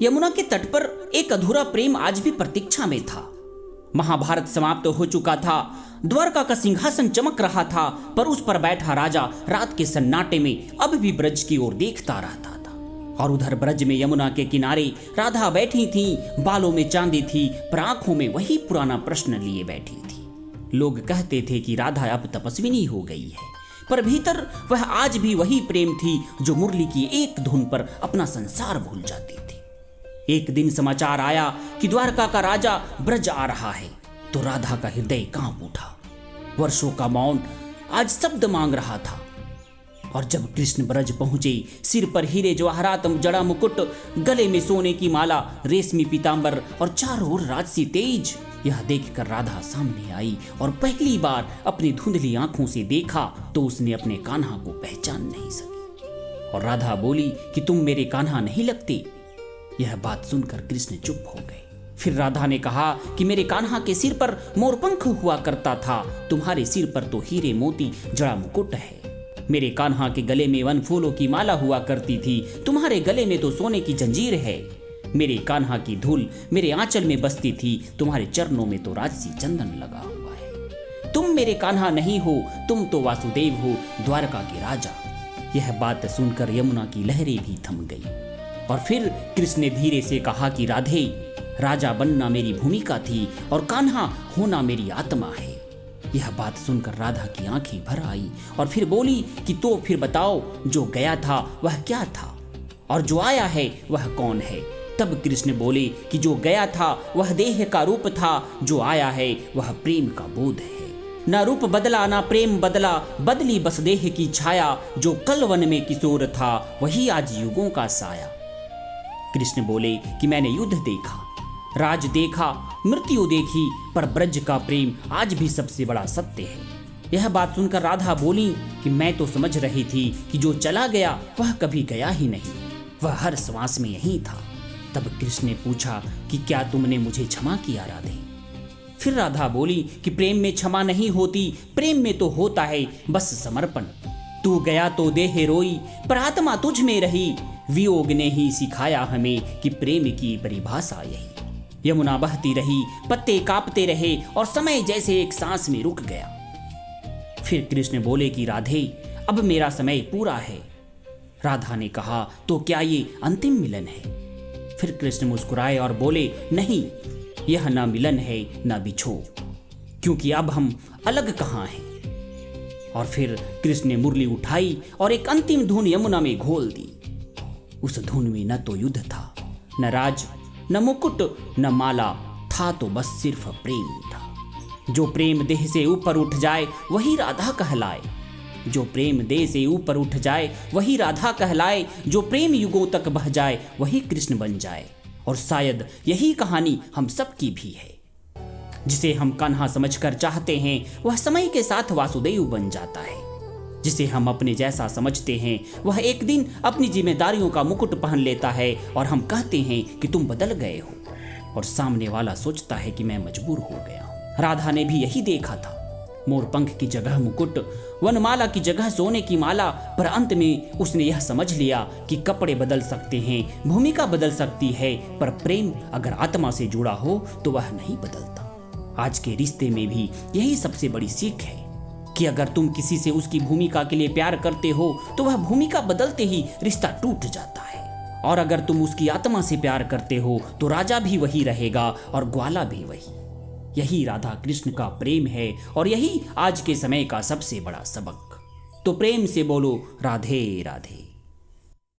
यमुना के तट पर एक अधूरा प्रेम आज भी प्रतीक्षा में था। महाभारत समाप्त हो चुका था, द्वारका का सिंहासन चमक रहा था, पर उस पर बैठा राजा रात के सन्नाटे में अब भी ब्रज की ओर देखता रहता था। और उधर ब्रज में यमुना के किनारे राधा बैठी थी, बालों में चांदी थी, पर आंखों में वही पुराना प्रश्न लिए बैठी थी। लोग कहते थे कि राधा अब तपस्विनी हो गई है, पर भीतर वह आज भी वही प्रेम थी जो मुरली की एक धुन पर अपना संसार भूल जाती थी। एक दिन समाचार आया कि द्वारका का राजा ब्रज आ रहा है, तो राधा का हृदय कांप उठा। वर्षों का मौन आज शब्द मांग रहा था। और जब कृष्ण ब्रज पहुंचे, सिर पर हीरे जवाहरात जड़ा मुकुट, गले में सोने की माला, रेशमी पीतांबर और चारों ओर राजसी तेज, यह देखकर राधा सामने आई और पहली बार अपनी धुंधली आंखों से देखा तो उसने अपने कान्हा को पहचान नहीं सकी। और राधा बोली कि तुम मेरे कान्हा नहीं लगते। यह बात सुनकर कृष्ण चुप हो गए। फिर राधा ने कहा कि मेरे कान्हा के सिर पर मोरपंख हुआ करता था, तुम्हारे सिर पर तो हीरे मोती जड़ा मुकुट है। मेरे कान्हा के गले में वन फूलों की माला हुआ करती थी, तुम्हारे गले में तो सोने की जंजीर है। मेरे कान्हा की धूल मेरे आंचल में बसती थी, तुम्हारे चरणों में तो राजसी चंदन लगा हुआ है। तुम मेरे कान्हा नहीं हो, तुम तो वासुदेव हो, द्वारका के राजा। यह बात सुनकर यमुना की लहरें भी थम गई। और फिर कृष्ण ने धीरे से कहा कि राधे, राजा बनना मेरी भूमिका थी और कान्हा होना मेरी आत्मा है। यह बात सुनकर राधा की आंखें भर आई और फिर बोली कि तो फिर बताओ, जो गया था वह क्या था और जो आया है वह कौन है। तब कृष्ण बोले कि जो गया था वह देह का रूप था, जो आया है वह प्रेम का बोध है। ना रूप बदला ना प्रेम बदला, बदली बस देह की छाया, जो कल वन में किशोर था वही आज युगों का साया। कृष्ण बोले कि मैंने युद्ध देखा, राज देखा, मृत्यु देखी, पर ब्रज का प्रेम आज भी सबसे बड़ा सत्य है। यह बात सुनकर राधा बोली कि मैं तो समझ रही थी कि जो चला गया वह कभी गया ही नहीं, वह हर श्वास में यही था। तब कृष्ण ने पूछा कि क्या तुमने मुझे क्षमा किया राधे। फिर राधा बोली कि प्रेम में क्षमा नहीं होती, प्रेम में तो होता है बस समर्पण। तू गया तो देह रोई, पर आत्मा तुझ में रही, वियोग ने ही सिखाया हमें कि प्रेम की परिभाषा यही। यमुना बहती रही, पत्ते कांपते रहे और समय जैसे एक सांस में रुक गया। फिर कृष्ण बोले कि राधे, अब मेरा समय पूरा है। राधा ने कहा तो क्या ये अंतिम मिलन है। फिर कृष्ण मुस्कुराए और बोले नहीं, यह ना मिलन है ना बिछो, क्योंकि अब हम अलग कहाँ हैं। और फिर कृष्ण ने मुरली उठाई और एक अंतिम धुन यमुना में घोल दी। उस धुन में न तो युद्ध था, न राज, न मुकुट, न माला, था तो बस सिर्फ प्रेम था। जो प्रेम देह से ऊपर उठ जाए वही राधा कहलाए, जो प्रेम देह से ऊपर उठ जाए वही राधा कहलाए, जो प्रेम युगों तक बह जाए वही कृष्ण बन जाए। और शायद यही कहानी हम सबकी भी है। जिसे हम कान्हा समझकर चाहते हैं वह समय के साथ वासुदेव बन जाता है। जिसे हम अपने जैसा समझते हैं वह एक दिन अपनी जिम्मेदारियों का मुकुट पहन लेता है और हम कहते हैं कि तुम बदल गए हो, और सामने वाला सोचता है कि मैं मजबूर हो गया हूं। राधा ने भी यही देखा था, मोरपंख की जगह मुकुट, वनमाला की जगह सोने की माला, पर अंत में उसने यह समझ लिया कि कपड़े बदल सकते हैं, भूमिका बदल सकती है, पर प्रेम अगर आत्मा से जुड़ा हो तो वह नहीं बदलता। आज के रिश्ते में भी यही सबसे बड़ी सीख है कि अगर तुम किसी से उसकी भूमिका के लिए प्यार करते हो तो वह भूमिका बदलते ही रिश्ता टूट जाता है, और अगर तुम उसकी आत्मा से प्यार करते हो तो राजा भी वही रहेगा और ग्वाला भी वही। यही राधा कृष्ण का प्रेम है और यही आज के समय का सबसे बड़ा सबक। तो प्रेम से बोलो राधे राधे।